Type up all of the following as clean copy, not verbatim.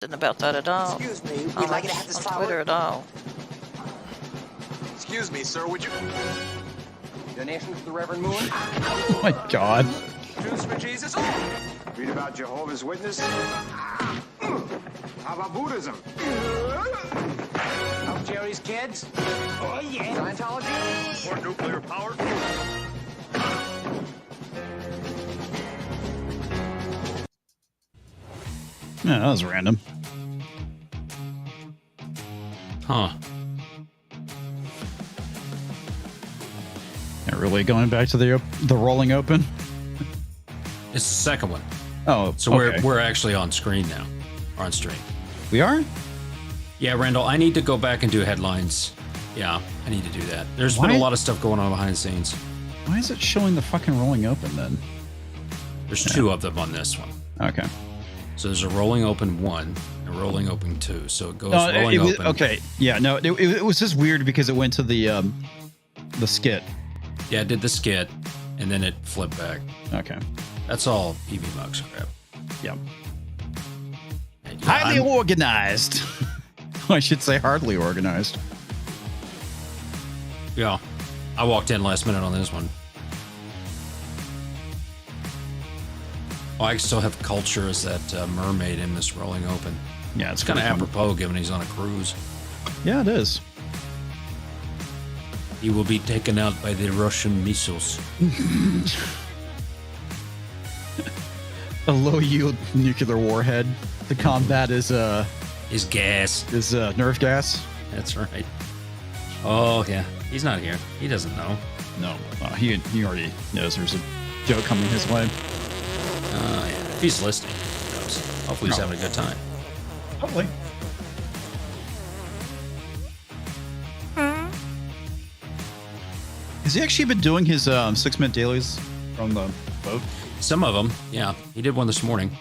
about that at all. Excuse me, we'd like to have this flower. Twitter at all. Excuse me, sir, would you... Donation to the Reverend Moon? Oh my God. Juice for Jesus? Read about Jehovah's Witness? How about Buddhism? Help Jerry's kids? Oh, yeah. Scientology? Or nuclear power? Yeah, that was random. Huh. Yeah, really going back to the rolling open? It's the second one. Oh, so okay. we're actually on screen now. Or on stream. We are? Yeah, Randall, I need to go back and do headlines. Yeah, I need to do that. There's been a lot of stuff going on behind the scenes. Why is it showing the fucking rolling open then? There's two of them on this one. Okay. So there's a rolling open 1 and a rolling open 2. So it goes rolling open. Okay. Yeah, no, it was just weird because it went to the skit. Yeah, it did the skit and then it flipped back. Okay. That's all EV Mugs crap. Yep. And, Highly organized. I should say hardly organized. Yeah. I walked in last minute on this one. Oh, I still have culture as that mermaid in this rolling open. Yeah, it's kind of apropos given he's on a cruise. Yeah, it is. He will be taken out by the Russian missiles. A low-yield nuclear warhead. The combat is gas. Is nerve gas. That's right. Oh yeah, he's not here. He doesn't know. No, he already knows there's a joke coming his way. Yeah. If he's listening, he knows. Hopefully he's having a good time. Hopefully. Has he actually been doing his 6-minute dailies from the boat? Some of them, yeah. He did one this morning.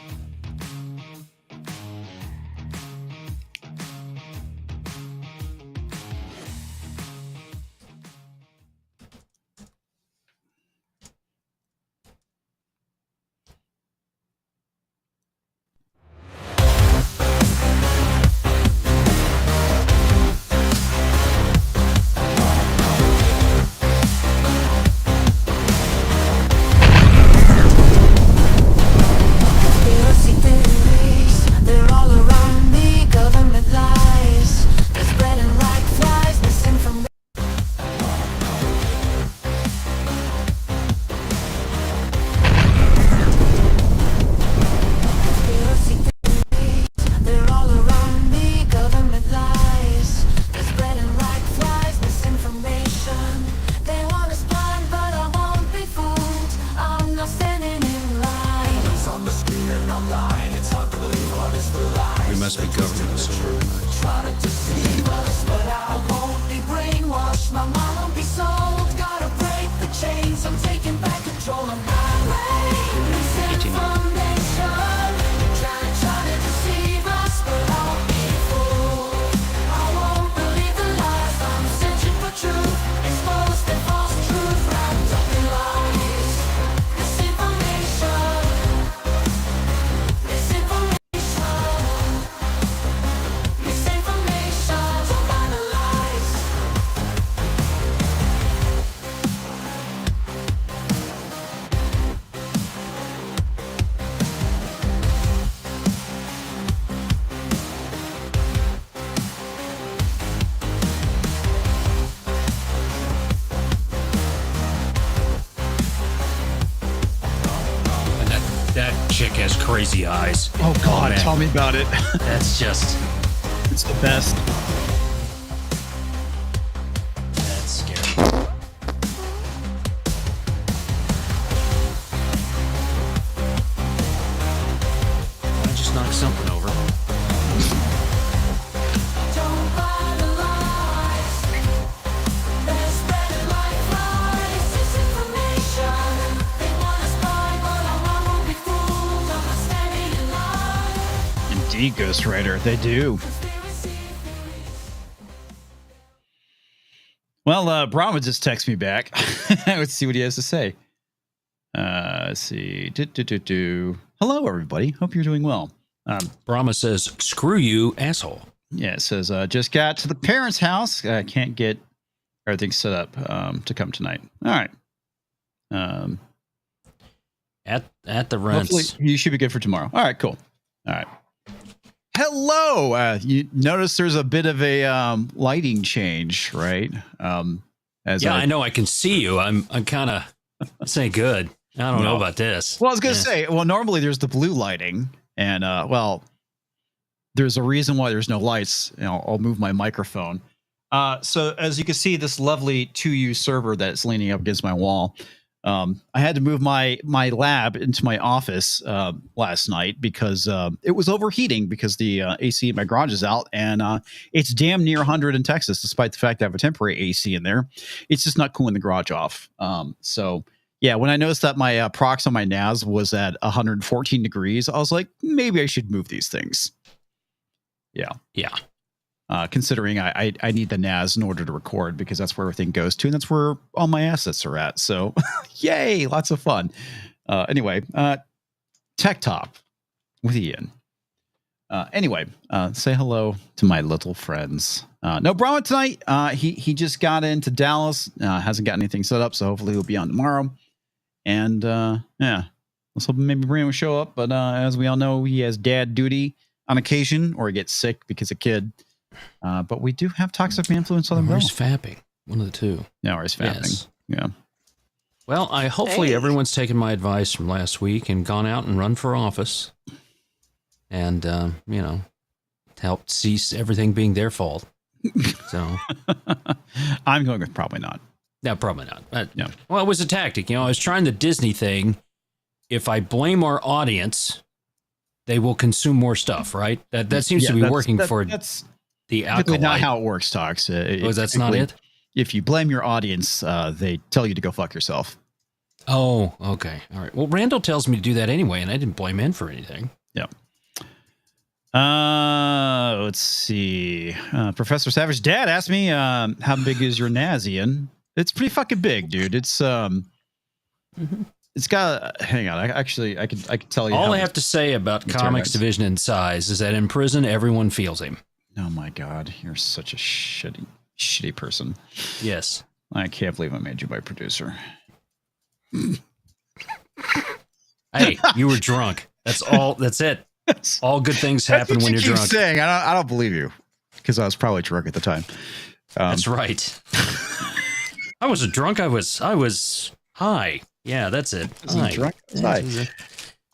Crazy eyes. Oh God, tell me about it. That's just... It's the best. That's scary. I just knocked something over. Ghost Rider, they do. Well, Brahma just texted me back. Let's see what he has to say. Let's see. Hello, everybody. Hope you're doing well. Brahma says, "Screw you, asshole." Yeah, it says, just got to the parents' house. Can't get everything set up to come tonight. All right. At the rents. Hopefully you should be good for tomorrow. All right, cool. All right. Hello. You notice there's a bit of a lighting change, right? I know I can see you. I'm kind of saying good. I don't know about this. Well, I was going to say, normally there's the blue lighting, and there's a reason why there's no lights. I'll move my microphone. So as you can see, this lovely 2U server that's leaning up against my wall. I had to move my lab into my office last night because it was overheating because the AC in my garage is out, and it's damn near 100 in Texas, despite the fact I have a temporary AC in there. It's just not cooling the garage off. So yeah, when I noticed that my prox on my NAS was at 114 degrees, I was like, maybe I should move these things. Yeah. Considering I need the NAS in order to record because that's where everything goes to, and that's where all my assets are at. So, yay, lots of fun. Anyway, Tech Top with Ian. Anyway, say hello to my little friends. No Brahma tonight. He just got into Dallas. Hasn't got anything set up, so hopefully he'll be on tomorrow. And yeah, let's hope maybe Brahma will show up. But as we all know, he has dad duty on occasion, or he gets sick because a kid. But we do have toxic influence on the Where's fapping? One of the two. No, where's fapping? Yes. Yeah. Well, hopefully everyone's taken my advice from last week and gone out and run for office, and helped cease everything being their fault. So I'm going with probably not. No, probably not. Yeah. Well, it was a tactic. I was trying the Disney thing. If I blame our audience, they will consume more stuff, right? That seems to be working for the Acolyte. Not how it works, Tox. That's not it? If you blame your audience, they tell you to go fuck yourself. Oh, okay. All right. Well, Randall tells me to do that anyway, and I didn't blame him for anything. Yeah. Let's see. Professor Savage Dad asked me, how big is your NAS, Ian? It's pretty fucking big, dude. It's It's got. Hang on. I could tell you. All I have to say about Comics Division in size is that in prison, everyone feels him. Oh my God, you're such a shitty person. Yes. I can't believe I made you my producer. Hey, you were drunk. That's all. That's it. All good things happen when you're drunk. Saying I don't believe you because I was probably drunk at the time. That's right. I wasn't drunk. I was high. Yeah, that's it. Drunk?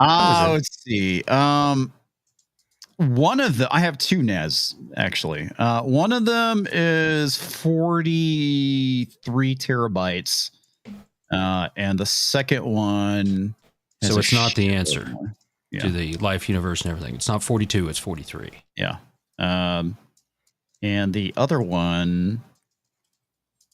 Let's see. One of the I have two NAS actually. One of them is 43 terabytes, and the second one. So it's not the answer to the life universe and everything. It's not 42. It's 43. Yeah. And the other one.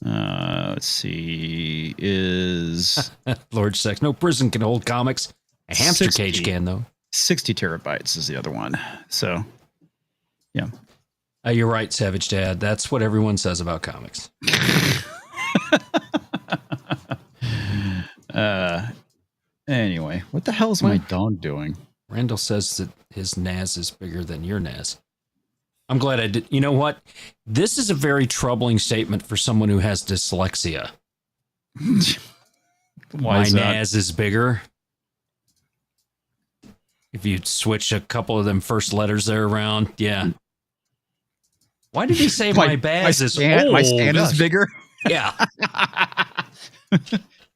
Let's see, is Lord Sex. No prison can hold comics. A hamster cage can, though. 60 terabytes is the other one. So, yeah. You're right, Savage Dad. That's what everyone says about comics. Anyway, what the hell is my dog doing? Randall says that his NAS is bigger than your NAS. I'm glad I did. You know what? This is a very troubling statement for someone who has dyslexia. My NAS is bigger. If you switch a couple of them first letters there around, yeah. Why did he say my Baz is old? My stand is bigger? Yeah.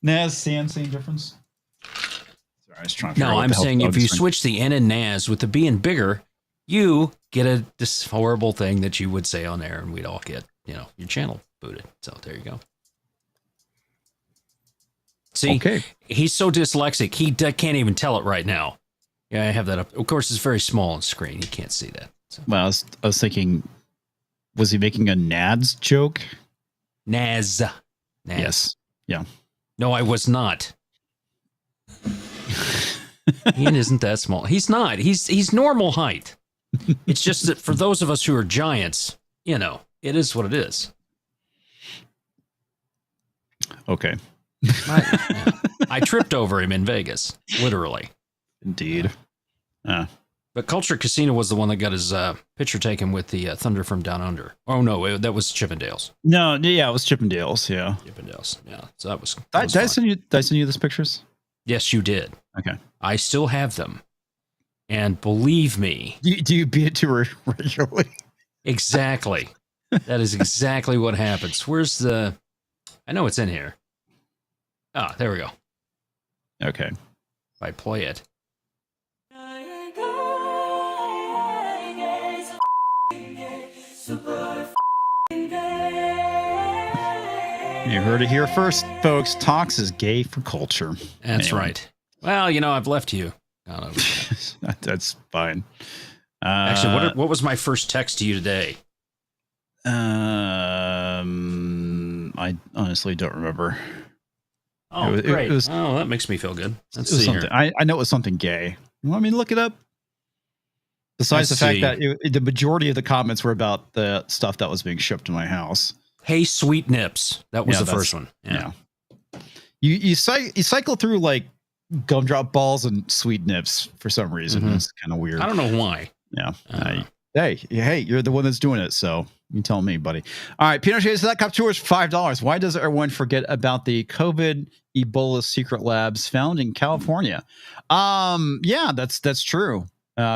NAS, stand, same difference? Sorry, I was trying to figure out I'm saying if you switch the N and NAS with the being bigger, you get this horrible thing that you would say on air, and we'd all get, your channel booted. So there you go. See, he's so dyslexic, he can't even tell it right now. Yeah, I have that up. Of course, it's very small on screen. You can't see that. So. Well, I was thinking, was he making a NADS joke? NAS. Yes. Yeah. No, I was not. Ian isn't that small. He's not. He's normal height. It's just that for those of us who are giants, it is what it is. Okay. I tripped over him in Vegas, literally. Indeed. But Culture Casino was the one that got his picture taken with the Thunder from Down Under. Oh no, that was Chippendales. No, yeah, it was Chippendales. Yeah. Chippendales. Yeah. So that was. Did I send you these pictures? Yes, you did. Okay. I still have them, and believe me. Do you beat it to her regularly? Exactly. That is exactly what happens. Where's the? I know it's in here. Ah, there we go. Okay. If I play it. You heard it here first, folks. Tox is gay for culture. That's Anyway. right. Well, I've left you. That's fine. Actually, what was my first text to you today? I honestly don't remember. Oh, great. That makes me feel good. Let's see here. I know it was something gay. You want me to look it up? Besides Let's the fact see. that the majority of the comments were about the stuff that was being shipped to my house. Hey, sweet nips. That was Yeah, the first one. Yeah. You cycle through like gumdrop balls and sweet nips for some reason. Mhm. It's kind of weird. I don't know why. Yeah. Hey, you're the one that's doing it, so you tell me, buddy. All right, Pinochet, so that cup tour is $5. Why does everyone forget about the COVID Ebola secret labs found in California? Yeah, that's true.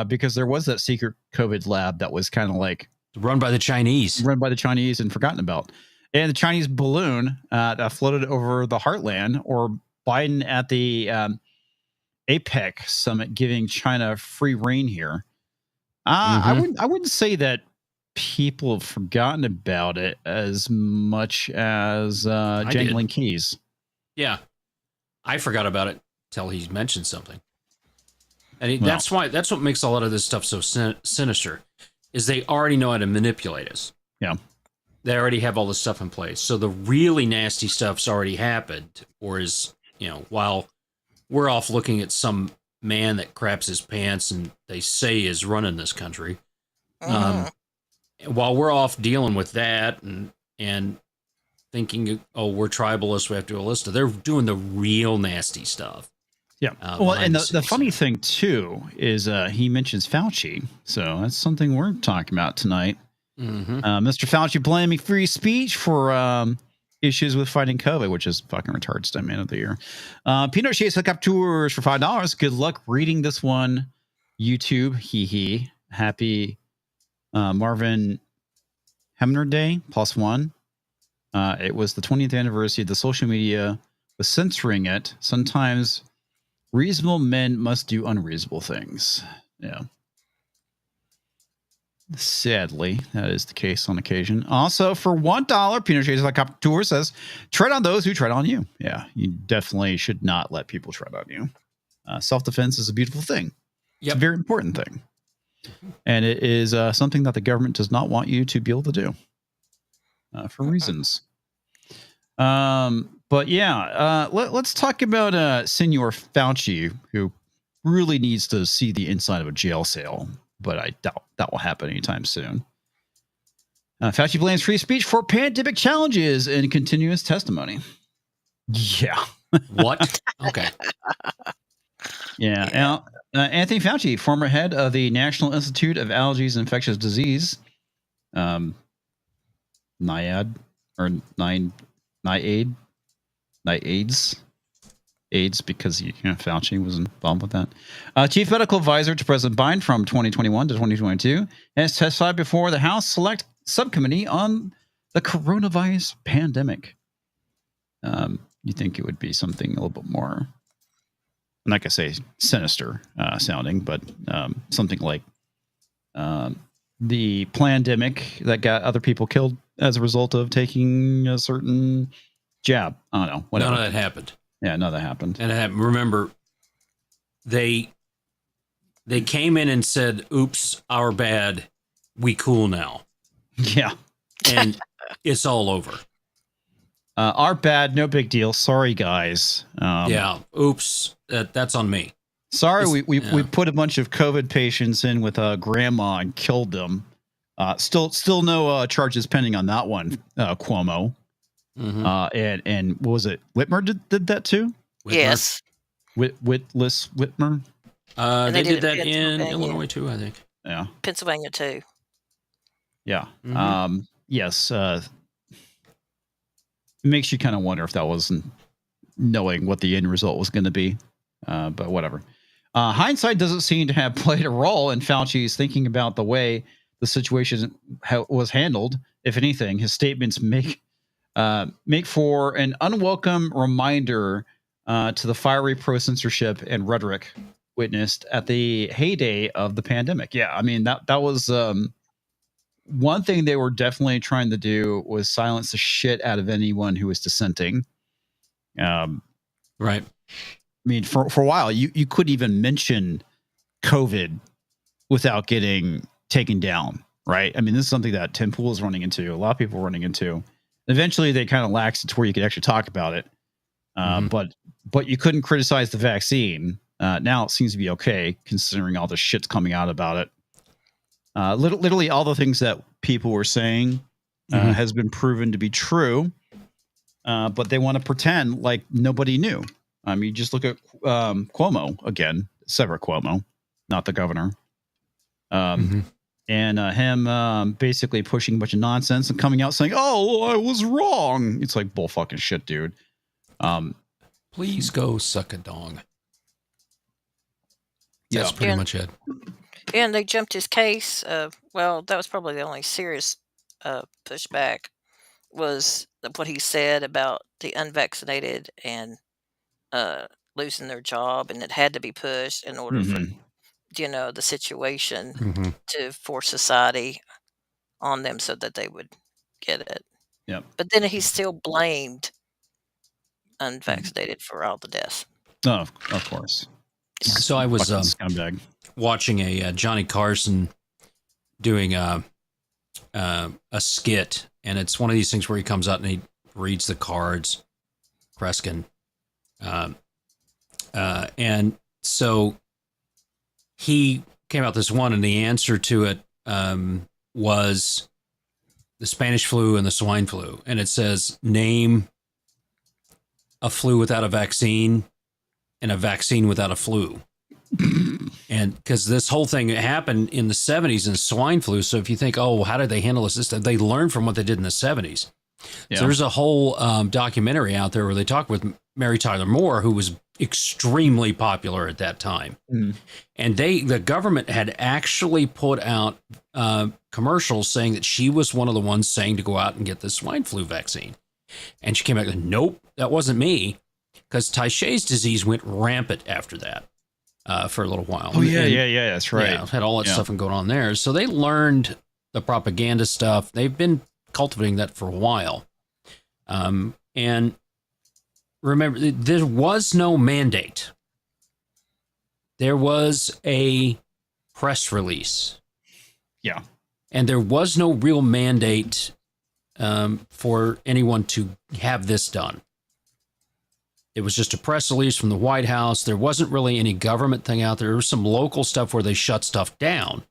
Because there was that secret COVID lab that was kind of like Run by the Chinese and forgotten about. And the Chinese balloon that floated over the heartland, or Biden at the APEC summit giving China free rein here. I wouldn't say that people have forgotten about it as much as Jangling Keys. Yeah. I forgot about it till he mentioned something. And that's what makes a lot of this stuff so sinister, is they already know how to manipulate us. Yeah. They already have all this stuff in place. So the really nasty stuff's already happened, or is, while we're off looking at some man that craps his pants and they say is running this country. While we're off dealing with that and thinking, oh, we're tribalists, we have to do a list of, they're doing the real nasty stuff. Yeah. Well, and the funny thing, too, is he mentions Fauci. So that's something we're talking about tonight. Mm-hmm. Mr. Fauci blaming free speech for issues with fighting COVID, which is fucking retarded. Man of the year. Pinochet's hookup tours for $5. Good luck reading this one. YouTube. Hee. Happy Marvin Hemner Day +1. It was the 20th anniversary of the social media was censoring it. Sometimes reasonable men must do unreasonable things. Yeah. Sadly, that is the case on occasion. Also, for $1, Pinochet's Helicopter Tour says, tread on those who tread on you. Yeah, you definitely should not let people tread on you. Self-defense is a beautiful thing. It's a very important thing. And it is something that the government does not want you to be able to do for reasons. But yeah, let's talk about Senor Fauci, who really needs to see the inside of a jail cell, but I doubt that will happen anytime soon. Fauci blames free speech for pandemic challenges in continuous testimony. Yeah. What? Okay. Yeah. Now, Anthony Fauci, former head of the National Institute of Allergies and Infectious Disease, NIAID, AIDS, because Fauci was involved with that. Chief medical advisor to President Biden from 2021 to 2022 has testified before the House Select Subcommittee on the coronavirus pandemic. You think it would be something a little bit more, I'm not gonna say sinister sounding, but something like the pandemic that got other people killed as a result of taking a certain jab. I don't know. Whatever. None of that happened. Yeah, no, that happened. And remember, they came in and said, "Oops, our bad. We cool now." Yeah, and it's all over. Our bad, no big deal. Sorry, guys. Yeah, oops, that's on me. Sorry, we put a bunch of COVID patients in with grandma and killed them. Still no charges pending on that one, Cuomo. Mm-hmm. And what was it? Whitmer did that too? Whitmer? Yes. Whitmer. They did that in Pennsylvania. Illinois too, I think. Yeah. Pennsylvania too. Yeah. Mhm. Yes. It makes you kind of wonder if that wasn't knowing what the end result was going to be. But whatever. Hindsight doesn't seem to have played a role in Fauci's thinking about the way the situation was handled. If anything, his statements make for an unwelcome reminder to the fiery pro-censorship and rhetoric witnessed at the heyday of the pandemic. Yeah, I mean that was one thing they were definitely trying to do was silence the shit out of anyone who was dissenting. Right. I mean, for a while, you couldn't even mention COVID without getting taken down, right? I mean, this is something that Tim Pool is running into. A lot of people are running into. Eventually, they kind of laxed it to where you could actually talk about it. But you couldn't criticize the vaccine. Now it seems to be okay, considering all the shit's coming out about it. Literally, all the things that people were saying has been proven to be true. But they want to pretend like nobody knew. I mean, just look at Cuomo again, Severett Cuomo, not the governor. And him basically pushing a bunch of nonsense and coming out saying, "Oh, I was wrong." It's like bull fucking shit, dude. Please go suck a dong. That's pretty much it. And they jumped his case. Well, that was probably the only serious pushback was what he said about the unvaccinated and losing their job, and it had to be pushed in order for the situation to force society on them so that they would get it. Yep. But then he still blamed unvaccinated for all the deaths. Oh, of course. So I was scumbag. Watching a Johnny Carson doing a skit, and it's one of these things where he comes out and he reads the cards, Kreskin, and so he came out this one, and the answer to it was the Spanish flu and the swine flu, and it says name a flu without a vaccine and a vaccine without a flu. And because this whole thing happened in the 70s in swine flu. So if you think, oh, how did they handle this? They learned from what they did in the 70s. Yeah. So there's a whole documentary out there where they talk with Mary Tyler Moore, who was extremely popular at that time. And the government had actually put out commercials saying that she was one of the ones saying to go out and get the swine flu vaccine. And she came back and nope, that wasn't me. Because Tayshi's disease went rampant after that. For a little while. Oh, yeah, that's right. Yeah, had all that stuff going on there. So they learned the propaganda stuff. They've been cultivating that for a while. And remember, there was no mandate. There was a press release. Yeah. And there was no real mandate for anyone to have this done. It was just a press release from the White House. There wasn't really any government thing out there. There was some local stuff where they shut stuff down.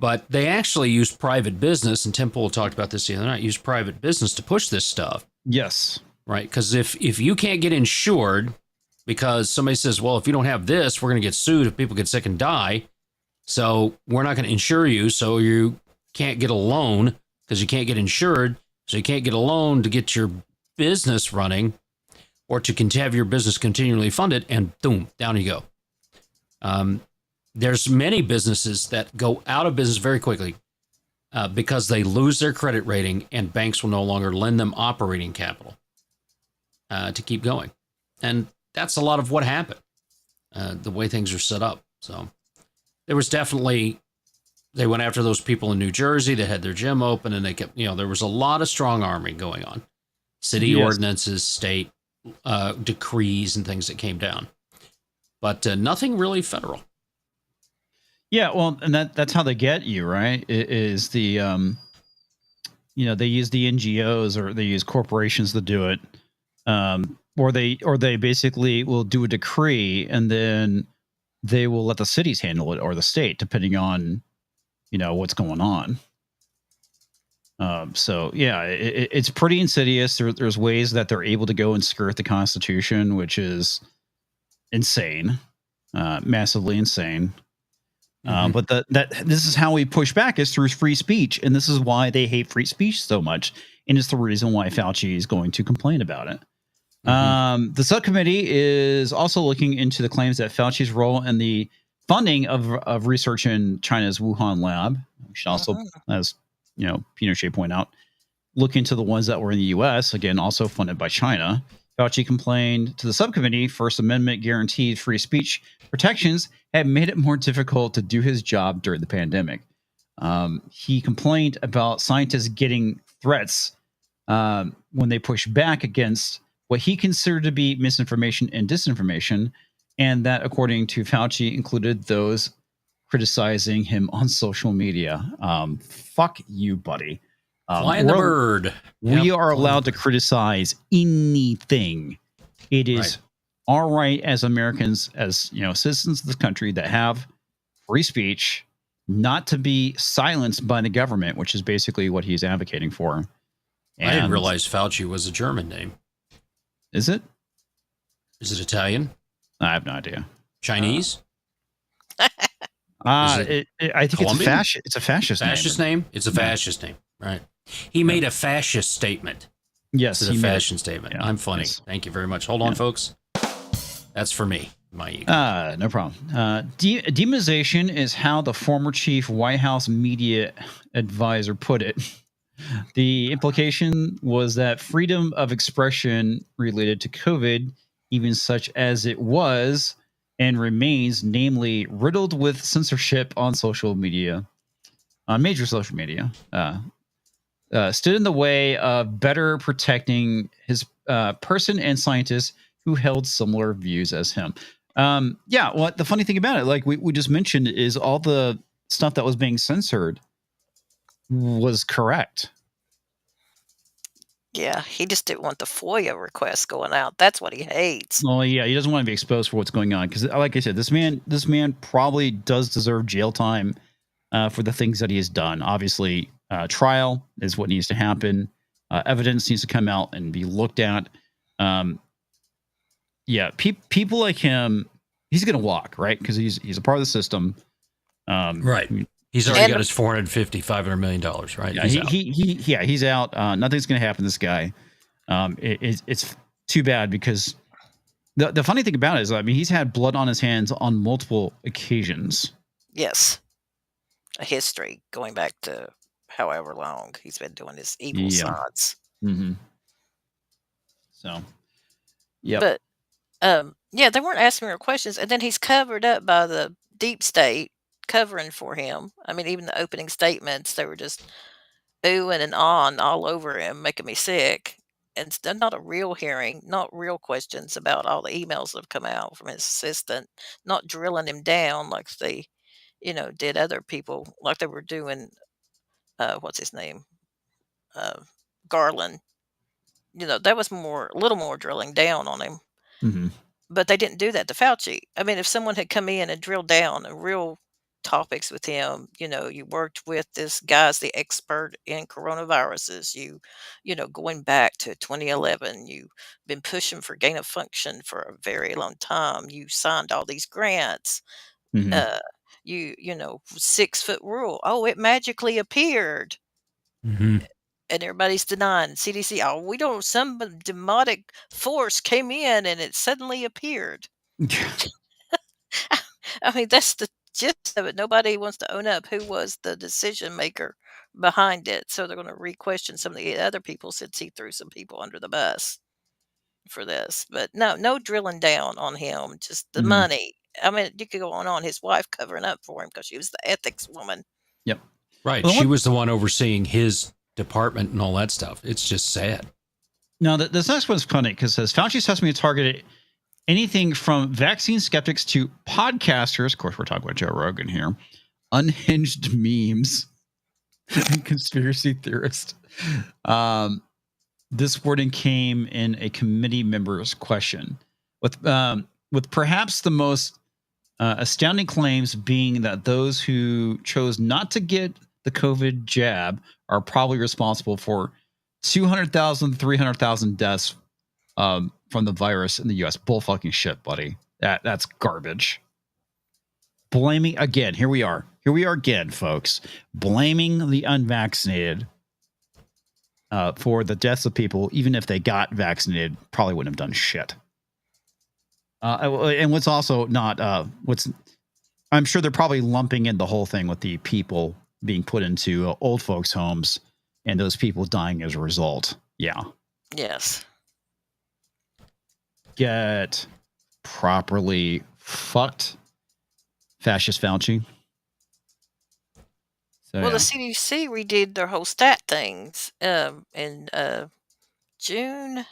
But they actually used private business, and Tim Pool talked about this the other night, used private business to push this stuff. Yes. Right? Because if you can't get insured because somebody says, well, if you don't have this, we're going to get sued if people get sick and die. So we're not going to insure you, so you can't get a loan because you can't get insured. So you can't get a loan to get your business running, or to have your business continually funded, and boom, down you go. There's many businesses that go out of business very quickly because they lose their credit rating, and banks will no longer lend them operating capital to keep going. And that's a lot of what happened, the way things are set up. So there was definitely, they went after those people in New Jersey that had their gym open, and they kept, there was a lot of strong arming going on. City ordinances, state decrees and things that came down, but nothing really federal. Yeah, well, and that's how they get you, right? It is the they use the NGOs or they use corporations to do it, or they basically will do a decree and then they will let the cities handle it or the state, depending on what's going on. So yeah, it's pretty insidious. There's ways that they're able to go and skirt the Constitution, which is insane. massively insane. Mhm. But this is how we push back is through free speech, and this is why they hate free speech so much, and it's the reason why Fauci is going to complain about it. The subcommittee is also looking into the claims that Fauci's role in the funding of research in China's Wuhan lab. We should also, as Pinochet pointed out, look into the ones that were in the U.S. again, also funded by China. Fauci complained to the subcommittee First Amendment guaranteed free speech protections have made it more difficult to do his job during the pandemic. He complained about scientists getting threats when they push back against what he considered to be misinformation and disinformation, and that, according to Fauci, included those criticizing him on social media. Fuck you, buddy. Flying the bird. We Yep, are flying allowed the to bird. criticize anything. It is Right. our right as Americans, as citizens of this country that have free speech, not to be silenced by the government, which is basically what he's advocating for. I didn't And realize Fauci was a German name. is it? Is it Italian? I have no idea. Chinese? I think Colombian? it's a fascist name. Fascist name? It's a fascist name. Right. He made a fascist statement. Yes, It's a he made it. fashion statement. Yeah, I'm funny. yes. Thank you very much. Hold on, folks. That's for me. My ego. No problem. Demonization is how the former chief White House media advisor put it. The implication was that freedom of expression related to COVID, even such as it was and remains, namely riddled with censorship on social media, on major social media, stood in the way of better protecting his person and scientists who held similar views as him. Well, the funny thing about it, like we just mentioned, is all the stuff that was being censored was correct. Yeah, he just didn't want the FOIA requests going out. That's what he hates. Well, yeah, he doesn't want to be exposed for what's going on because, like I said, this man probably does deserve jail time for the things that he has done. Obviously, trial is what needs to happen. Evidence needs to come out and be looked at. People like him, he's going to walk, right? Because he's a part of the system. Right. He's already got his $450-500 million, right? Yeah, he's out. Nothing's going to happen to this guy. It's too bad because the funny thing about it is, I mean, he's had blood on his hands on multiple occasions. Yes. A history going back to however long he's been doing his evil science. Mm-hmm. So, yeah. But, they weren't asking real questions, and then he's covered up by the deep state covering for him. I mean, even the opening statements, they were just oohing and on all over him, making me sick. And it's not a real hearing, not real questions about all the emails that have come out from his assistant, not drilling him down like they, did other people, like they were doing, what's his name? Garland. That was a little more drilling down on him. Mm-hmm. But they didn't do that to Fauci. I mean, if someone had come in and drilled down on real topics with him, you worked with this guy's the expert in coronaviruses, going back to 2011, you've been pushing for gain of function for a very long time. You signed all these grants. Mm-hmm. 6-foot rule. Oh, it magically appeared. Mm-hmm. And everybody's denying CDC. Oh, we don't. Some demonic force came in and it suddenly appeared. I mean, that's the gist of it. Nobody wants to own up who was the decision maker behind it. So they're going to re-question some of the other people since he threw some people under the bus for this. But no drilling down on him. Just the money. I mean, you could go on. His wife covering up for him because she was the ethics woman. Yep. Right. Well, she was the one overseeing his department and all that stuff. It's just sad. Now, this next one's funny because it says Fauci's testimony targeted anything from vaccine skeptics to podcasters. Of course, we're talking about Joe Rogan here. Unhinged memes and conspiracy theorists. This wording came in a committee member's question, with perhaps the most astounding claims being that those who chose not to get the COVID jab are probably responsible for 200,000, 300,000 deaths from the virus in the U.S. Bull fucking shit, buddy. That's garbage. blaming again. Here we are again, folks, blaming the unvaccinated for the deaths of people, even if they got vaccinated, probably wouldn't have done shit. And what's also not I'm sure they're probably lumping in the whole thing with the people being put into old folks' homes and those people dying as a result. Yeah. Yes. Get properly fucked, fascist Fauci. So, Well, yeah. the CDC redid their whole stat things in June. I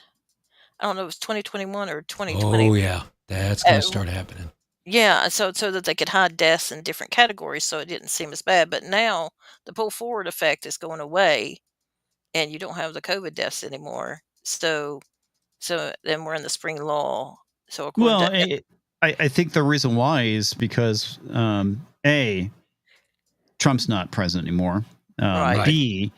don't know, it was 2021 or 2020. Oh yeah, that's going Uh, to start happening. Yeah, so that they could hide deaths in different categories, so it didn't seem as bad. But now the pull forward effect is going away, and you don't have the COVID deaths anymore. So then we're in the spring lull. So according Well, to I think the reason why is because A, Trump's not president anymore. Right. B,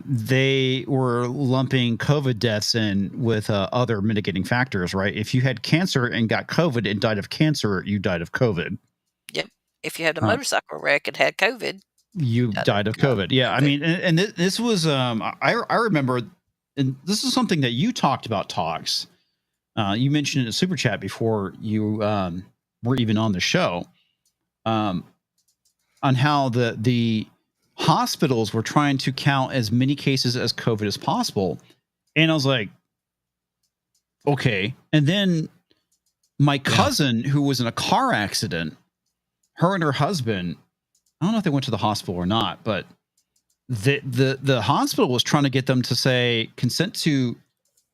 they were lumping COVID deaths in with other mitigating factors, right? If you had cancer and got COVID and died of cancer, you died of COVID. Yep, if you had a Uh, motorcycle wreck and had COVID, you died of COVID. Yeah, I mean, and this was I remember, and this is something that you talked about, Talks. You mentioned in a super chat before you were even on the show, on how the hospitals were trying to count as many cases as COVID as possible, and I was like, okay. And then my cousin, who was in a car accident, her and her husband, I don't know if they went to the hospital or not, but the hospital was trying to get them to say consent to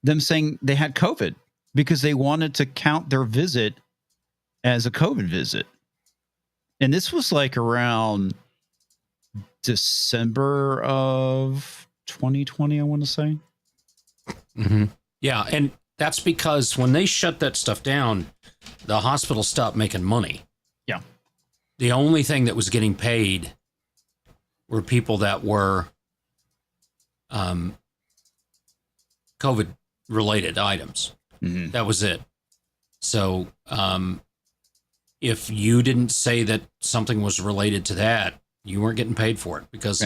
them saying they had COVID because they wanted to count their visit as a COVID visit. And this was like around December of 2020, I want to say. Mm-hmm. Yeah, and that's because when they shut that stuff down, the hospital stopped making money. Yeah. The only thing that was getting paid were people that were COVID-related items. Mm-hmm. That was it. So if you didn't say that something was related to that, you weren't getting paid for it because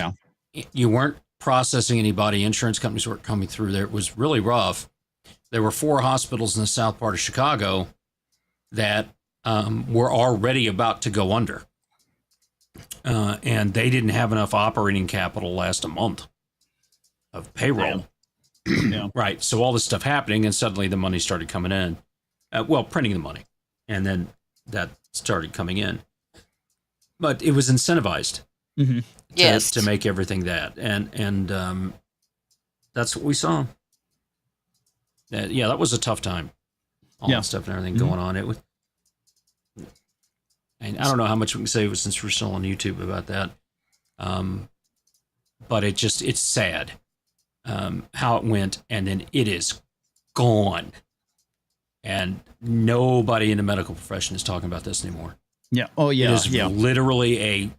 you weren't processing anybody. Insurance companies weren't coming through there. It was really rough. There were 4 hospitals in the south part of Chicago that were already about to go under. And they didn't have enough operating capital to last a month of payroll. Yeah. Right. So all this stuff happening, and suddenly the money started coming in. Printing the money. And then that started coming in. But it was incentivized to make everything that. And that's what we saw. That was a tough time. All that stuff and everything going on. It was. And I don't know how much we can say since we're still on YouTube about that. But it's sad how it went, and then it is gone. And nobody in the medical profession is talking about this anymore. Yeah. Oh, yeah. It is literally a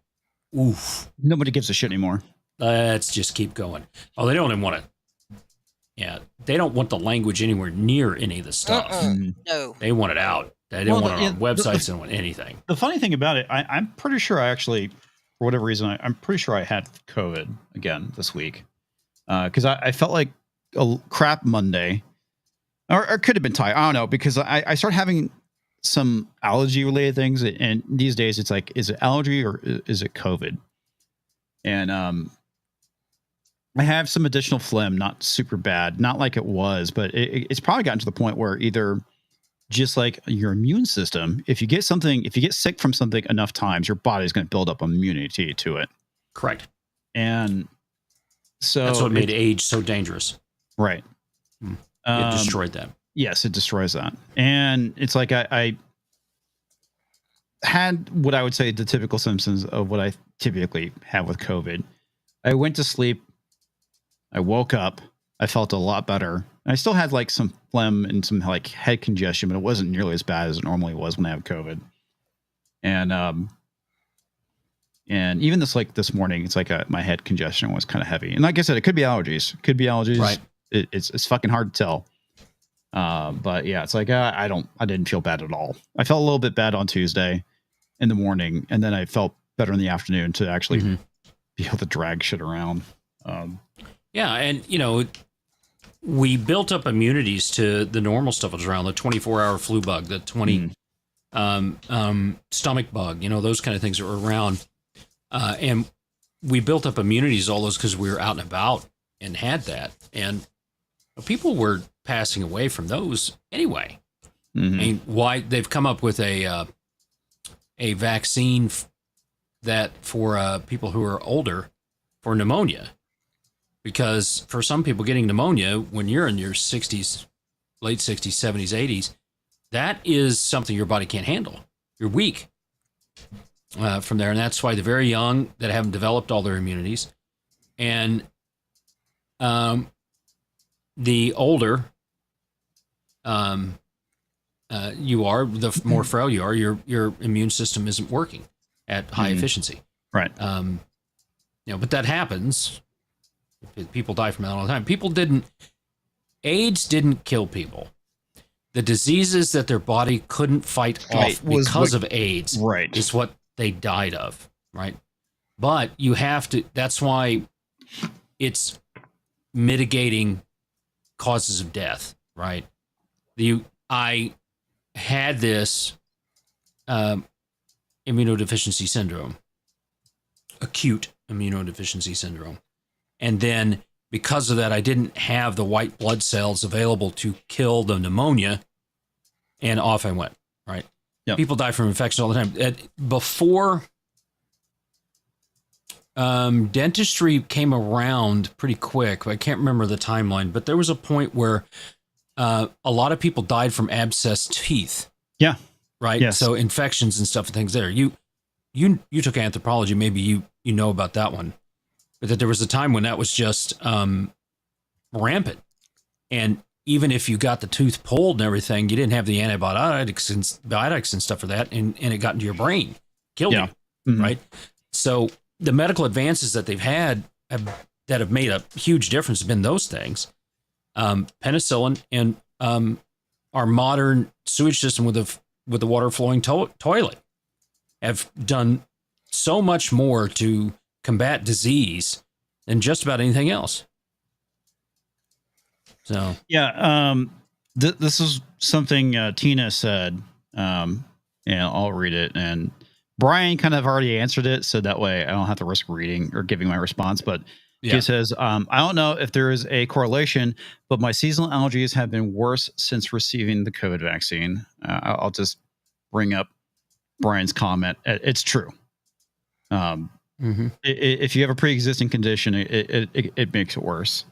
oof. Nobody gives a shit anymore. Let's just keep going. Oh, they don't even want to. Yeah, they don't want the language anywhere near any of the stuff. No. They want it out. They don't want it on websites. They don't want anything. The funny thing about it, I'm pretty sure I actually, for whatever reason, I'm pretty sure I had COVID again this week. Because I felt like a crap Monday. Or it could have been tired. I don't know, because I started having some allergy related things. And these days it's like, is it allergy or is it COVID? And I have some additional phlegm, not super bad, not like it was, but it's probably gotten to the point where either just like your immune system, if you get sick from something enough times, your body's going to build up immunity to it. Correct. And so that's what made age so dangerous. Right. It destroyed that. Yes, it destroys that. And it's like I had what I would say the typical symptoms of what I typically have with COVID. I went to sleep. I woke up. I felt a lot better. I still had like some phlegm and some like head congestion, but it wasn't nearly as bad as it normally was when I have COVID. And even this morning, it's like my head congestion was kind of heavy. And like I said, it could be allergies. Right. It's fucking hard to tell. But yeah, it's like I didn't feel bad at all. I felt a little bit bad on Tuesday, in the morning, and then I felt better in the afternoon to actually be able to drag shit around. Yeah, and we built up immunities to the normal stuff that was around, the 24-hour flu bug, the 20 stomach bug, those kind of things that were around. And we built up immunities, all those, because we were out and about and had that. And people were passing away from those anyway. I mean, why they've come up with a vaccine that for people who are older for pneumonia. Because for some people, getting pneumonia when you're in your 60s, late 60s, 70s, 80s, that is something your body can't handle. You're weak from there. And that's why the very young that haven't developed all their immunities. And the older you are, the more frail you are, your immune system isn't working at high efficiency. Right. But that happens. People die from that all the time. AIDS didn't kill people. The diseases that their body couldn't fight off because of AIDS is what they died of, right? But you have to, that's why it's mitigating causes of death, right? I had this immunodeficiency syndrome, acute immunodeficiency syndrome. And then because of that, I didn't have the white blood cells available to kill the pneumonia, and off I went, right? Yep. People die from infection all the time. Before dentistry came around pretty quick, I can't remember the timeline, but there was a point where a lot of people died from abscessed teeth. Yeah. Right? Yes. So infections and stuff and things there. You took anthropology, maybe you know about that one. But that there was a time when that was just rampant. And even if you got the tooth pulled and everything, you didn't have the antibiotics and stuff for that, and it got into your brain, killed you, right? So the medical advances that they've had that have made a huge difference have been those things. Penicillin and our modern sewage system with the water flowing toilet have done so much more to combat disease than just about anything else. So this is something Tina said, and I'll read it. And Brian kind of already answered it, so that way I don't have to risk reading or giving my response. But he says, I don't know if there is a correlation, but my seasonal allergies have been worse since receiving the COVID vaccine. I'll just bring up Brian's comment. It's true. If you have a pre-existing condition, it makes it worse,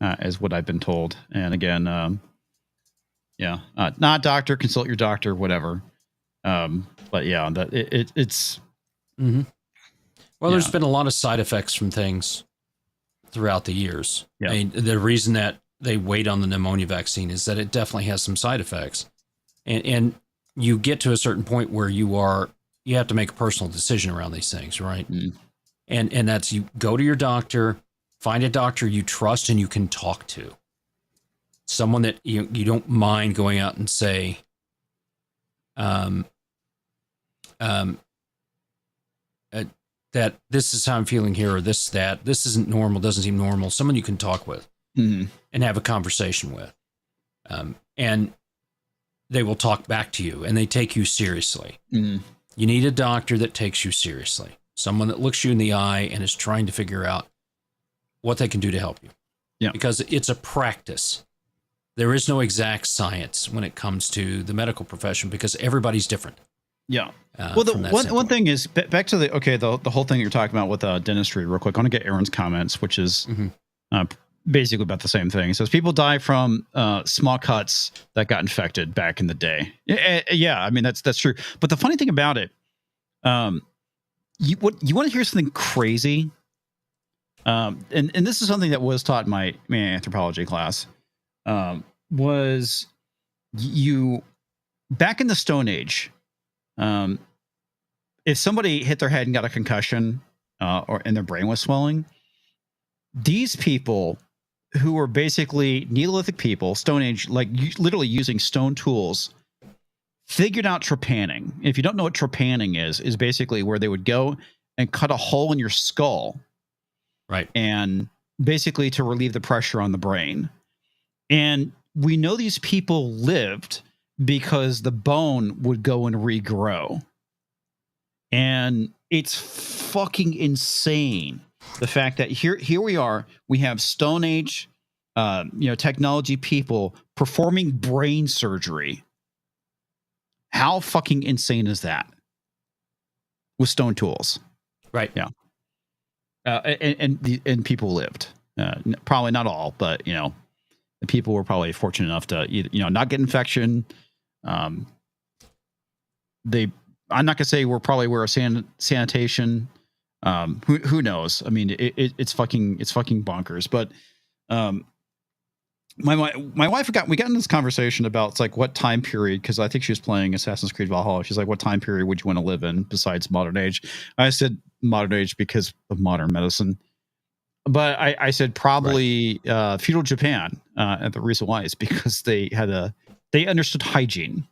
is what I've been told. And again, not doctor, consult your doctor, whatever. But yeah, that it's. Well, there's been a lot of side effects from things throughout the years. Yeah. I mean, the reason that they wait on the pneumonia vaccine is that it definitely has some side effects, and you get to a certain point where you have to make a personal decision around these things, right? And that's, you go to your doctor, find a doctor you trust and you can talk to. Someone that you don't mind going out and say, that this is how I'm feeling here, or this isn't normal, doesn't seem normal. Someone you can talk with and have a conversation with. And they will talk back to you and they take you seriously. You need a doctor that takes you seriously. Someone that looks you in the eye and is trying to figure out what they can do to help you. Yeah. Because it's a practice. There is no exact science when it comes to the medical profession because everybody's different. Yeah. Well, the one thing is back to the whole thing you're talking about with dentistry real quick. I want to get Aaron's comments, which is basically about the same thing. It says people die from small cuts that got infected back in the day. Yeah, I mean that's true. But the funny thing about it, you want to hear something crazy? And this is something that was taught in my anthropology class. Was you back in the Stone Age? If somebody hit their head and got a concussion, and their brain was swelling, these people who were basically Neolithic people, Stone Age, like literally using stone tools, figured out trepanning. If you don't know what trepanning is basically where they would go and cut a hole in your skull, Right. and basically to relieve the pressure on the brain. And we know these people lived because the bone would go and regrow. And it's fucking insane. The fact that here we are, we have Stone Age, technology people performing brain surgery. How fucking insane is that? With stone tools. Right. Yeah. And people lived. Probably not all, but the people were probably fortunate enough to either, not get infection. I'm not gonna say we're probably aware of sanitation. Who knows? I mean, it's fucking bonkers. But my wife we got in this conversation about it's like what time period, because I think she was playing Assassin's Creed Valhalla. She's like, what time period would you want to live in besides modern age? I said modern age because of modern medicine. But I said probably feudal Japan, and the reason why is because they understood hygiene.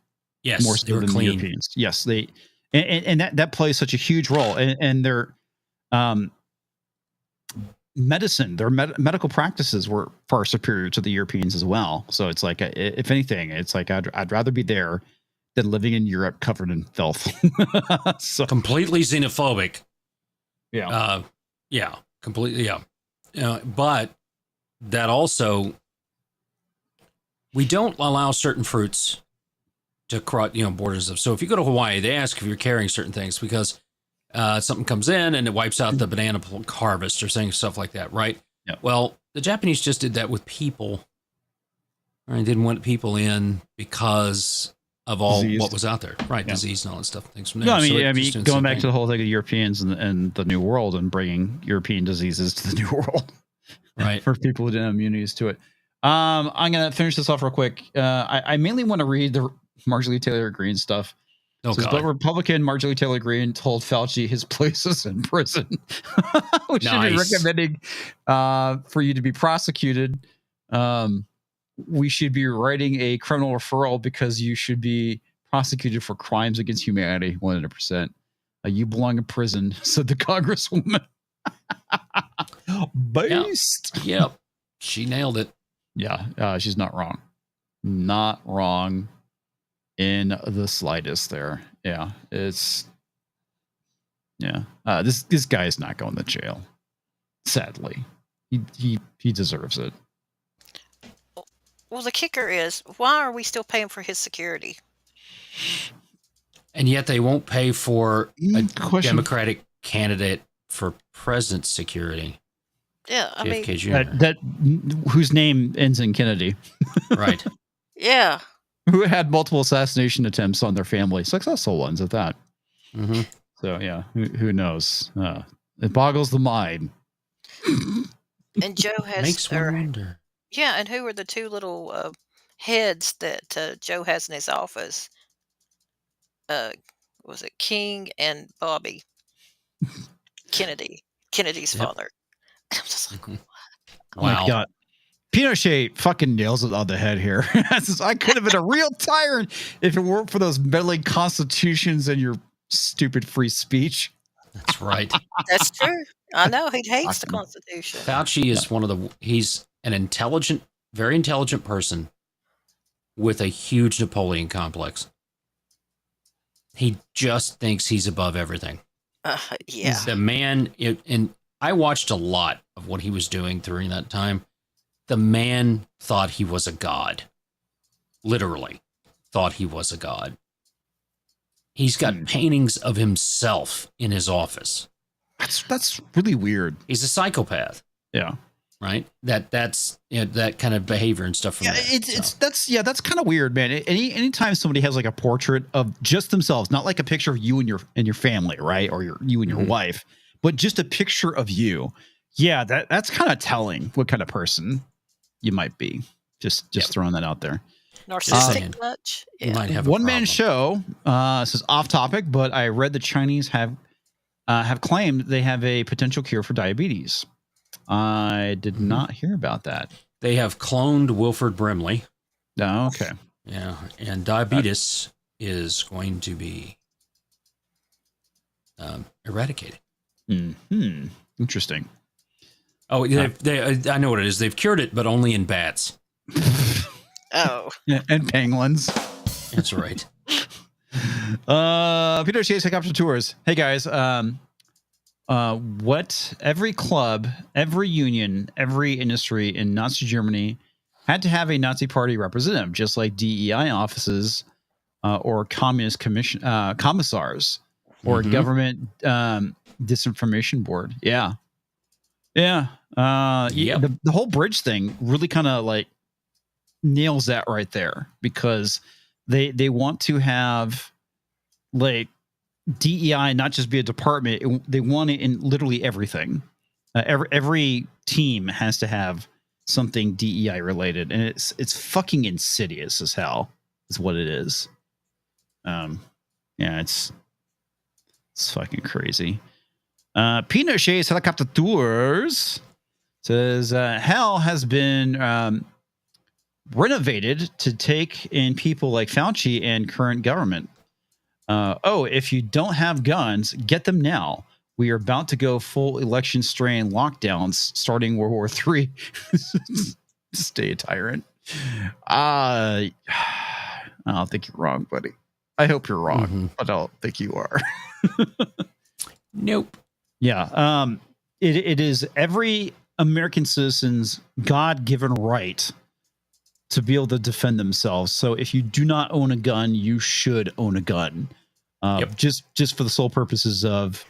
Yes, More so they were than clean. The Europeans. Yes, and that plays such a huge role. And their medicine, their medical practices were far superior to the Europeans as well. So it's like, if anything, it's like I'd rather be there than living in Europe covered in filth. So Completely xenophobic. yeah, Yeah, completely. Yeah. But that also, we don't allow certain fruits to cross, borders of. So if you go to Hawaii, they ask if you're carrying certain things because something comes in and it wipes out the banana harvest or saying stuff like that, right? Yeah. Well, the Japanese just did that with people. Right? Didn't want people in because of all Disease. what was out there, right? Yeah. Disease and all that stuff. Things from there. no, I So mean, it just didn't going sink back in. to the whole thing of Europeans and the New World and bringing European diseases to the New World, Right. for people who didn't have immunities to it. I'm gonna finish this off real quick. I mainly want to read the Marjorie Taylor Greene stuff. Oh, Says, God. but Republican Marjorie Taylor Greene told Fauci his place is in prison. We should be Nice. recommending for you to be prosecuted. We should be writing a criminal referral because you should be prosecuted for crimes against humanity. 100%. You belong in prison, said the Congresswoman. Based. Yep. She nailed it. Yeah, she's not wrong. Not wrong in the slightest there. Yeah, it's this guy is not going to jail. Sadly. He deserves it. Well, the kicker is, why are we still paying for his security? And yet they won't pay for a Question. Democratic candidate for president security. Yeah, I mean, JFK Jr. That whose name ends in Kennedy, Right. yeah. who had multiple assassination attempts on their family, successful ones at that. Mm-hmm. So yeah, who knows? It boggles the mind. And Joe has, Makes one wonder. yeah, and who are the two little heads that Joe has in his office? Was it King and Bobby Kennedy? Kennedy's Yep. father. I'm just like, Oh my Wow. God. Pinochet fucking nails it on the head here. I could have been a real tyrant if it weren't for those meddling constitutions and your stupid free speech. That's right. that's true. I know he hates the Constitution. Fauci is he's an intelligent, very intelligent person with a huge Napoleon complex. He just thinks he's above everything. Yeah. The man, and I watched a lot of what he was doing during that time. The man thought he was a god. Literally thought he was a god. He's got paintings of himself in his office. That's really weird. He's a psychopath, Yeah. right? That's that kind of behavior and stuff from Yeah, there. that's kind of weird, man. Anytime somebody has like a portrait of just themselves, not like a picture of you and your family, right? Or you and your wife, but just a picture of you. Yeah, that's kind of telling what kind of person you might be. Just throwing that out there. Narcissistic much? You Yeah. might have a One man problem. show. This is off topic, but I read the Chinese have claimed they have a potential cure for diabetes. I did not hear about that. They have cloned Wilford Brimley. Oh, okay. Yeah, and diabetes is going to be eradicated. Hmm. Interesting. Oh, I know what it is. They've cured it, but only in bats. Oh. And penguins. That's right. Peter Chase Helicopter Tours. Hey guys, what every club, every union, every industry in Nazi Germany had to have a Nazi Party representative, just like DEI offices or communist commissars or government disinformation board. Yeah. The whole bridge thing really kind of like nails that right there, because they want to have like DEI not just be a department. They want it in literally everything. Every team has to have something DEI related, and it's fucking insidious as hell. Is what it is. It's fucking crazy. Peanut Shades Helicopter Tours says hell has been renovated to take in people like Fauci and current government. If you don't have guns, get them now. We are about to go full election strain lockdowns starting World War III. Stay a tyrant. I don't think you're wrong, buddy. I hope you're wrong, but I don't think you are. Nope. Yeah. It is every American citizen's God-given right to be able to defend themselves. So if you do not own a gun, you should own a gun. Just for the sole purposes of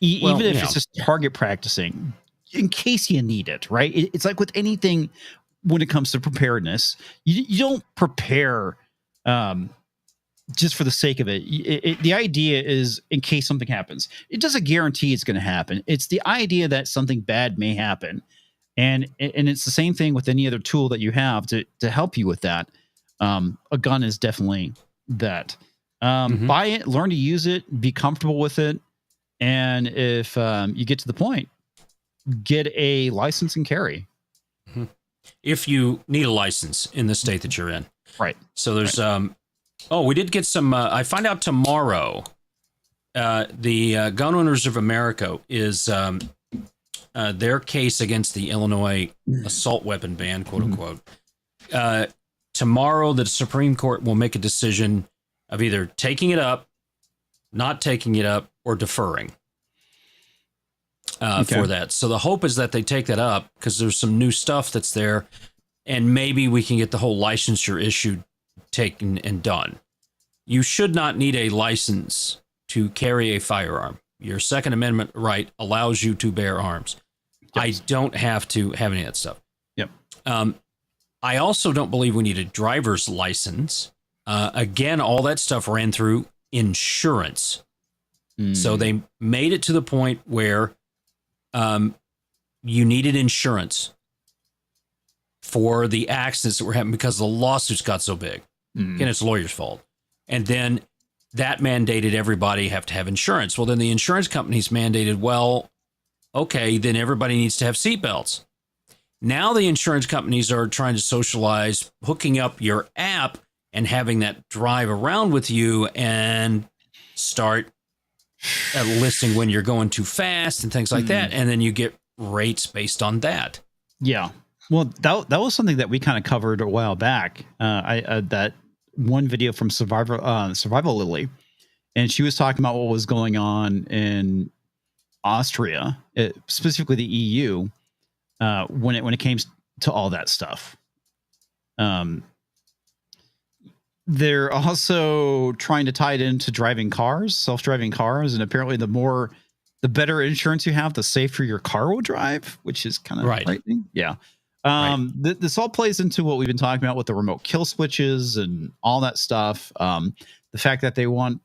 even if it's just target practicing, in case you need it, right? It's like with anything when it comes to preparedness, you don't prepare just for the sake of it. The idea is in case something happens. It doesn't guarantee it's going to happen. It's the idea that something bad may happen. And it's the same thing with any other tool that you have to help you with that. A gun is definitely that. Buy it, learn to use it, be comfortable with it. And if you get to the point, get a license and carry. If you need a license in the state that you're in. Right. So there's, we did get some, I find out tomorrow, the Gun Owners of America is their case against the Illinois assault weapon ban, quote unquote. Tomorrow, the Supreme Court will make a decision of either taking it up, not taking it up, or deferring for that. So the hope is that they take that up because there's some new stuff that's there, and maybe we can get the whole licensure issue taken and done. You should not need a license to carry a firearm. Your Second Amendment right allows you to bear arms. Yes. I don't have to have any of that stuff. Yep. I also don't believe we need a driver's license. Again, all that stuff ran through insurance. So they made it to the point where you needed insurance for the accidents that were happening because the lawsuits got so big. Again, it's the lawyer's fault. And then that mandated everybody have to have insurance. Well, then the insurance companies mandated, well, okay, then everybody needs to have seatbelts. Now the insurance companies are trying to socialize hooking up your app and having that drive around with you and start listing when you're going too fast and things like that. And then you get rates based on that. Yeah. Well, that was something that we kind of covered a while back. That one video from Survival Lily, and she was talking about what was going on in Austria, specifically the EU, when it came to all that stuff. They're also trying to tie it into driving cars, self-driving cars, and apparently the better insurance you have, the safer your car will drive, which is kind of frightening. Yeah. This all plays into what we've been talking about with the remote kill switches and all that stuff. The fact that they want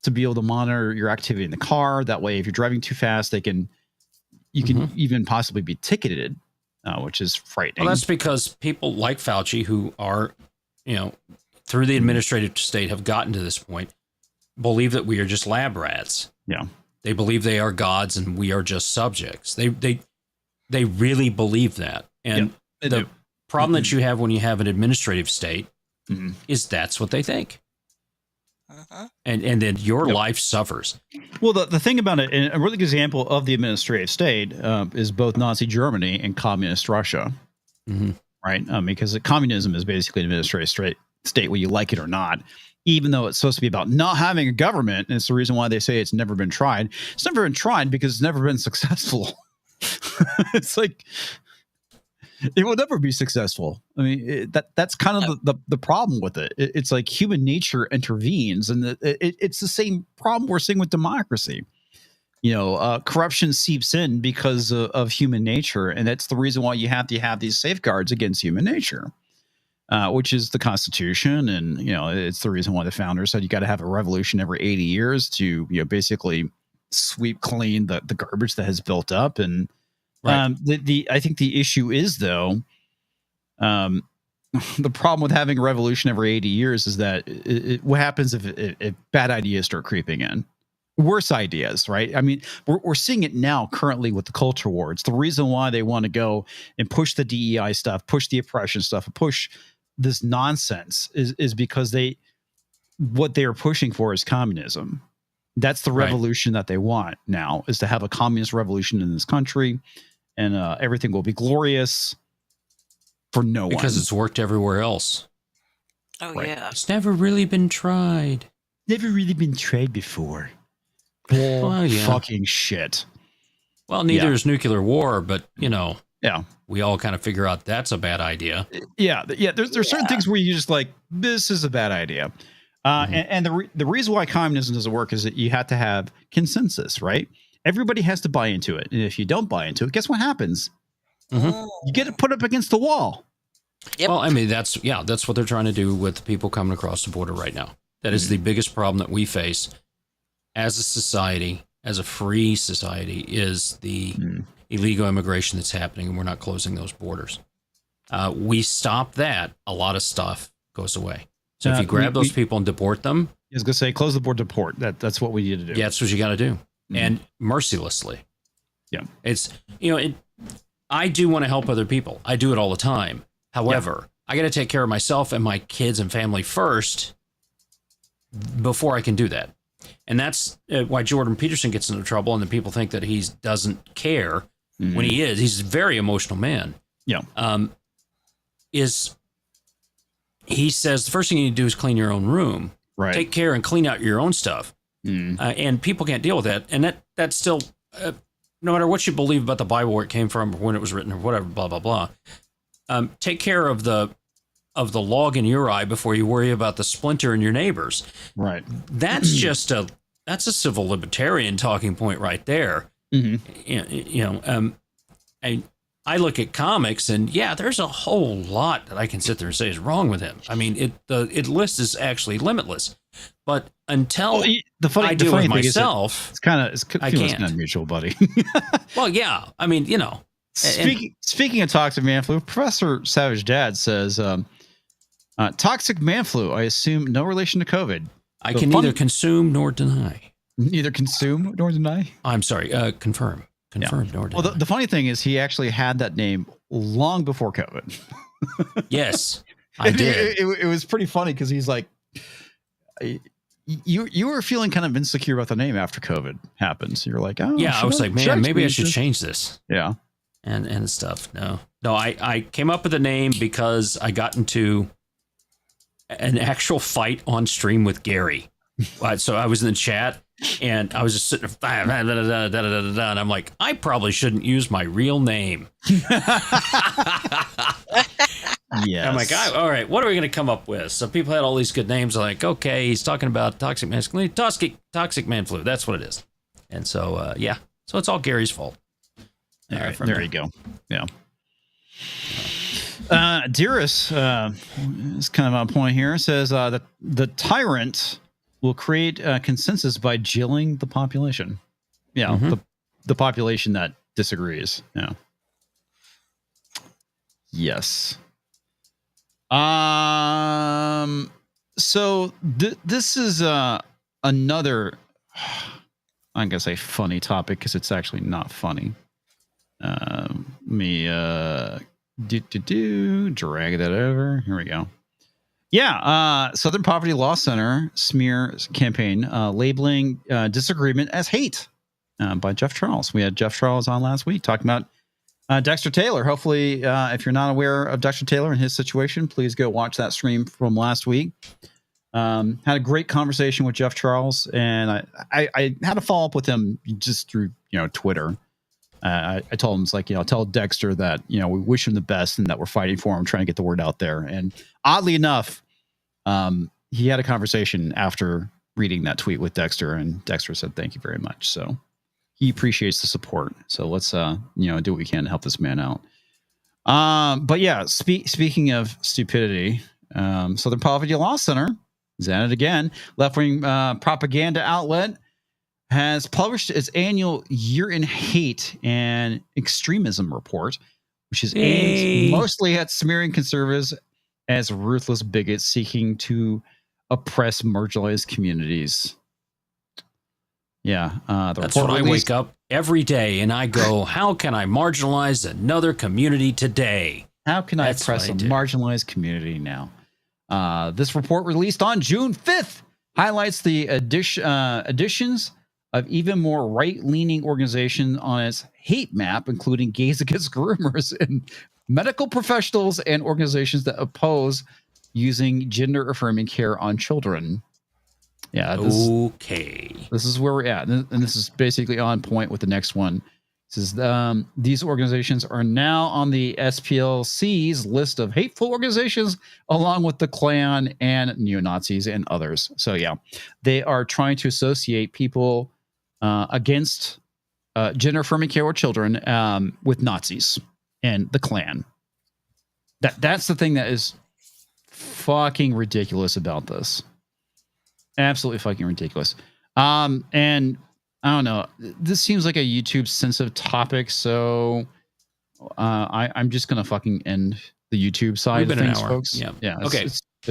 to be able to monitor your activity in the car. That way, if you're driving too fast, you can even possibly be ticketed, which is frightening. Well, that's because people like Fauci, who are, through the administrative state, have gotten to this point, believe that we are just lab rats. Yeah. They believe they are gods and we are just subjects. They really believe that. And the problem that you have when you have an administrative state is that's what they think. and then your life suffers. Well, the thing about it, and a really good example of the administrative state is both Nazi Germany and communist Russia, right? Because communism is basically an administrative state, whether you like it or not, even though it's supposed to be about not having a government. And it's the reason why they say it's never been tried. It's never been tried because it's never been successful. It's like, it will never be successful. I mean, that's kind of the problem with it. It's like human nature intervenes, and it's the same problem we're seeing with democracy. Corruption seeps in because of human nature, and that's the reason why you have to have these safeguards against human nature, which is the Constitution, and it's the reason why the founders said you got to have a revolution every 80 years to basically sweep clean the garbage that has built up. And I think the issue is, though, the problem with having a revolution every 80 years is that what happens if bad ideas start creeping in? Worse ideas, right? I mean, we're seeing it now currently with the culture war. It's the reason why they want to go and push the DEI stuff, push the oppression stuff, push this nonsense is because what they are pushing for is communism. That's the revolution that they want now, is to have a communist revolution in this country, and everything will be glorious for no one. Because it's worked everywhere else. Oh, yeah. It's never really been tried. Never really been tried before. Fucking shit. Well, neither is nuclear war, but, yeah, we all kind of figure out that's a bad idea. Yeah. There's certain things where you just like, this is a bad idea. And the reason why communism doesn't work is that you have to have consensus, right? Everybody has to buy into it. And if you don't buy into it, guess what happens? You get it put up against the wall. Yep. Well, I mean, that's what they're trying to do with people coming across the border right now. That is the biggest problem that we face as a society, as a free society, is the illegal immigration that's happening, and we're not closing those borders. We stop that, a lot of stuff goes away. So if you grab those people and deport them, I was going to say, close the border, deport. That's what we need to do. Yeah, that's what you got to do, and mercilessly. Yeah, it's I do want to help other people. I do it all the time. However, I got to take care of myself and my kids and family first before I can do that. And that's why Jordan Peterson gets into trouble, and then people think that he doesn't care when he's a very emotional man. Yeah. He says the first thing you need to do is clean your own room. Right. Take care and clean out your own stuff. And people can't deal with that. And that's still, no matter what you believe about the Bible, where it came from, or when it was written, or whatever, blah, blah, blah. Take care of the log in your eye before you worry about the splinter in your neighbor's. Right. That's just that's a civil libertarian talking point right there. I look at comics, and there's a whole lot that I can sit there and say is wrong with him. I mean, the list is actually limitless. But until I deal with myself, it's kind of I can't. Mutual, buddy. Well, yeah. I mean, Speaking of toxic man flu, Professor Savage Dad says, toxic man flu, I assume no relation to COVID. I can neither consume nor deny. Neither consume nor deny? I'm sorry, confirm. Confirmed nor deny. Well, the funny thing is he actually had that name long before COVID. Yes, I did. It was pretty funny because he's like, you were feeling kind of insecure about the name after COVID happened. So you're like, oh, yeah, I was like, man, maybe I should change this. Yeah. And stuff. No, I came up with a name because I got into an actual fight on stream with Gary. So I was in the chat, and I was just sitting there, and I'm like, I probably shouldn't use my real name. Yeah. I'm like, all right, what are we going to come up with? So people had all these good names. I'm like, okay, he's talking about toxic masculinity, toxic man flu. That's what it is. And so, so it's all Gary's fault. All right, there you go. Yeah. Dearest is kind of on point here. Says that the tyrant will create consensus by jilling the population. Yeah, the population that disagrees. Yeah. Yes. So this is another, I'm gonna say funny topic because it's actually not funny. Drag that over. Here we go. Yeah, Southern Poverty Law Center smear campaign labeling disagreement as hate by Jeff Charles. We had Jeff Charles on last week talking about Dexter Taylor. Hopefully, if you're not aware of Dexter Taylor and his situation, please go watch that stream from last week. Had a great conversation with Jeff Charles, and I had to follow up with him just through Twitter. I told him, it's like, tell Dexter that we wish him the best and that we're fighting for him, trying to get the word out there. And oddly enough, he had a conversation after reading that tweet with Dexter, and Dexter said thank you very much. So he appreciates the support. So let's do what we can to help this man out. But yeah, speaking of stupidity, Southern Poverty Law Center is at it again. Left-wing propaganda outlet has published its annual Year in Hate and Extremism report, which is aimed mostly at smearing conservatives as ruthless bigots seeking to oppress marginalized communities. Yeah, that's what I wake up every day and I go, how can I marginalize another community today? How can I oppress a marginalized community now? This report, released on June 5th, highlights the additions of even more right-leaning organizations on its hate map, including Gays Against Groomers and medical professionals and organizations that oppose using gender-affirming care on children. Yeah. This is where we're at. And this is basically on point with the next one. It says these organizations are now on the SPLC's list of hateful organizations, along with the Klan and neo-Nazis and others. So yeah, they are trying to associate people against gender-affirming care with children with Nazis and the Klan. That's the thing that is fucking ridiculous about this. Absolutely fucking ridiculous. And I don't know. This seems like a YouTube sensitive topic, so I'm just gonna fucking end the YouTube side of things, folks. Yeah. Okay.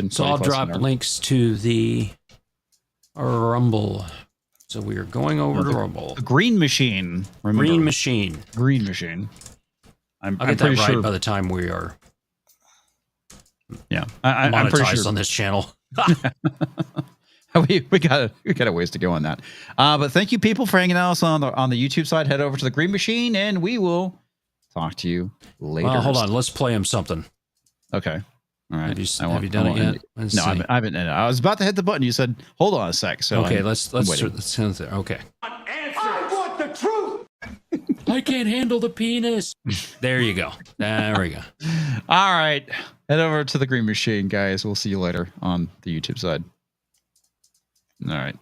So I'll drop links to the Rumble. So we are going over to Rumble. The Green Machine. Remember. Green Machine. Green Machine. I'll get that right by the time we are. Yeah, I'm pretty sure on this channel. we got a ways to go on that. But thank you, people, for hanging out on the YouTube side. Head over to the Green Machine, and we will talk to you later. Well, hold on. Let's play him something. Okay. All right. Have you done it yet? No, I haven't. I was about to hit the button. You said, "Hold on a sec." So okay, let's there. Okay. I want the truth. I can't handle the penis. There you go. There we go. All right. Head over to the Green Machine, guys. We'll see you later on the YouTube side. All right.